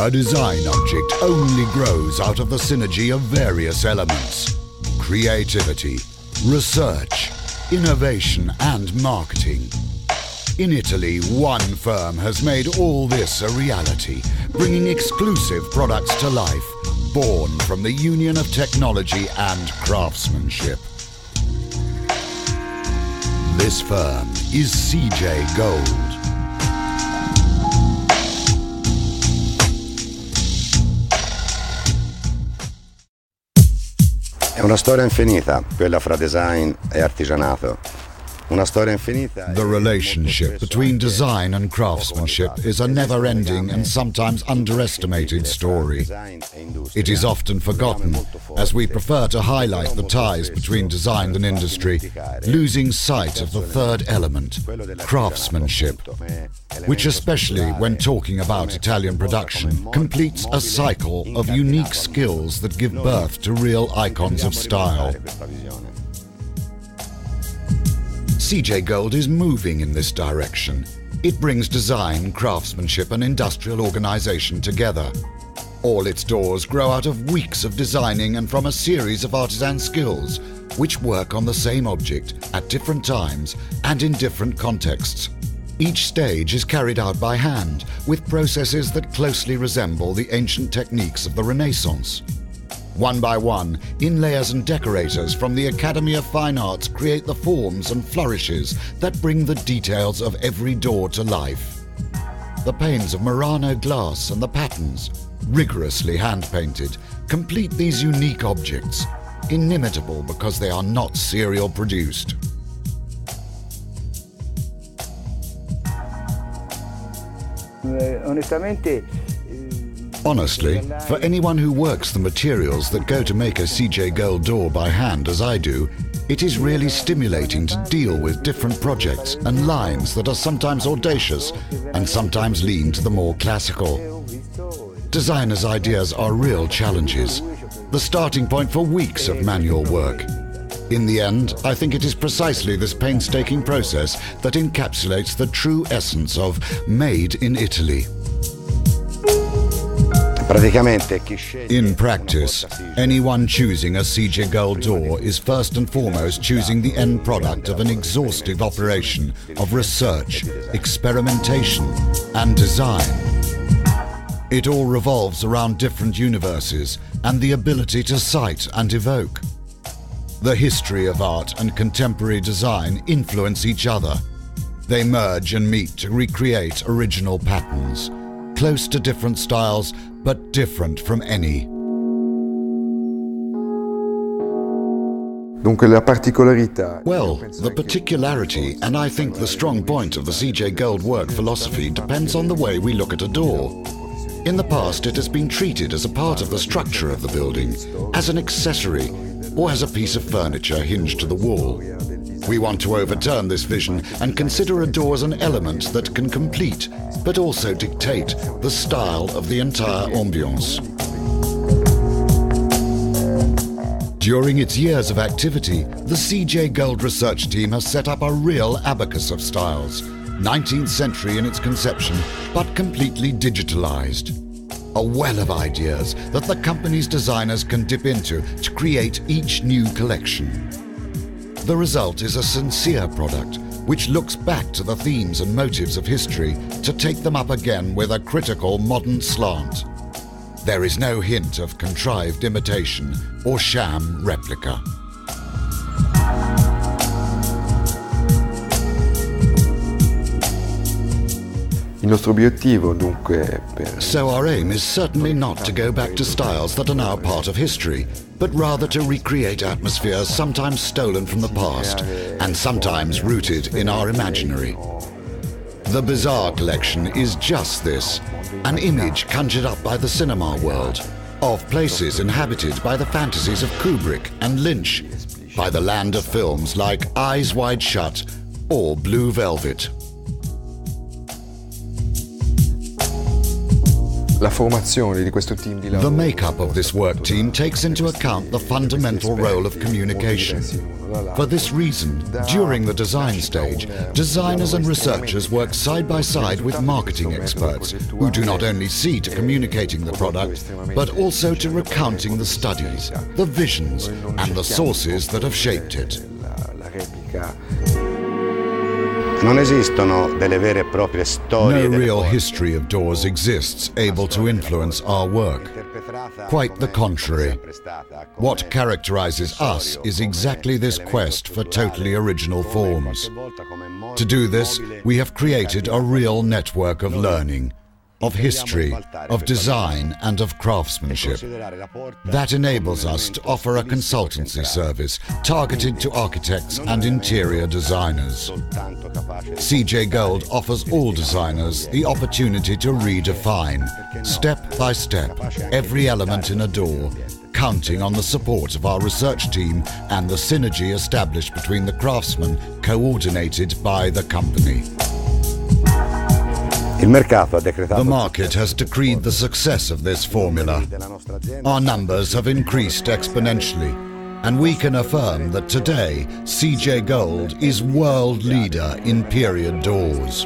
A design object only grows out of the synergy of various elements: creativity, research, innovation, and marketing. In Italy, one firm has made all this a reality, bringing exclusive products to life, born from the union of technology and craftsmanship. This firm is Sige Gold. È una storia infinita, quella fra design e artigianato. Una storia infinita. The relationship between design and craftsmanship is a never-ending and sometimes underestimated story. It is often forgotten, as we prefer to highlight the ties between design and industry, losing sight of the third element, craftsmanship, which, especially when talking about Italian production, completes a cycle of unique skills that give birth to real icons of style. Sige Gold is moving in this direction. It brings design, craftsmanship, and industrial organization together. All its doors grow out of weeks of designing and from a series of artisan skills, which work on the same object at different times and in different contexts. Each stage is carried out by hand, with processes that closely resemble the ancient techniques of the Renaissance. One by one, inlayers and decorators from the Academy of Fine Arts create the forms and flourishes that bring the details of every door to life. The panes of Murano glass and the patterns, rigorously hand-painted, complete these unique objects, inimitable because they are not serial produced. Honestly, for anyone who works the materials that go to make a Sige Gold door by hand as I do, it is really stimulating to deal with different projects and lines that are sometimes audacious and sometimes lean to the more classical. Designers' ideas are real challenges, the starting point for weeks of manual work. In the end, I think it is precisely this painstaking process that encapsulates the true essence of Made in Italy. In practice, anyone choosing a Sige Gold door is first and foremost choosing the end product of an exhaustive operation of research, experimentation, and design. It all revolves around different universes and the ability to cite and evoke. The history of art and contemporary design influence each other. They merge and meet to recreate original patterns, close to different styles, but different from any. Well, the particularity, and I think the strong point of the Sige Gold work philosophy depends on the way we look at a door. In the past, it has been treated as a part of the structure of the building, as an accessory, or as a piece of furniture hinged to the wall. We want to overturn this vision and consider a door as an element that can complete, but also dictate, the style of the entire ambiance. During its years of activity, the Sige Gold research team has set up a real abacus of styles, 19th century in its conception, but completely digitalized. A well of ideas that the company's designers can dip into to create each new collection. The result is a sincere product, which looks back to the themes and motives of history to take them up again with a critical modern slant. There is no hint of contrived imitation or sham replica. So our aim is certainly not to go back to styles that are now part of history, but rather to recreate atmospheres sometimes stolen from the past and sometimes rooted in our imaginary. The Bizarre collection is just this, an image conjured up by the cinema world, of places inhabited by the fantasies of Kubrick and Lynch, by the land of films like Eyes Wide Shut or Blue Velvet. The makeup of this work team takes into account the fundamental role of communication. For this reason, during the design stage, designers and researchers work side by side with marketing experts who do not only see to communicating the product, but also to recounting the studies, the visions, and the sources that have shaped it. Non esistono delle vere e proprie storie. No real history of doors exists able to influence our work. Quite the contrary. What characterizes us is exactly this quest for totally original forms. To do this, we have created a real network of learning, of history, of design, and of craftsmanship. That enables us to offer a consultancy service targeted to architects and interior designers. Sige Gold offers all designers the opportunity to redefine, step by step, every element in a door, counting on the support of our research team and the synergy established between the craftsmen, coordinated by the company. The market has decreed the success of this formula. Our numbers have increased exponentially, and we can affirm that today Sige Gold is world leader in period doors.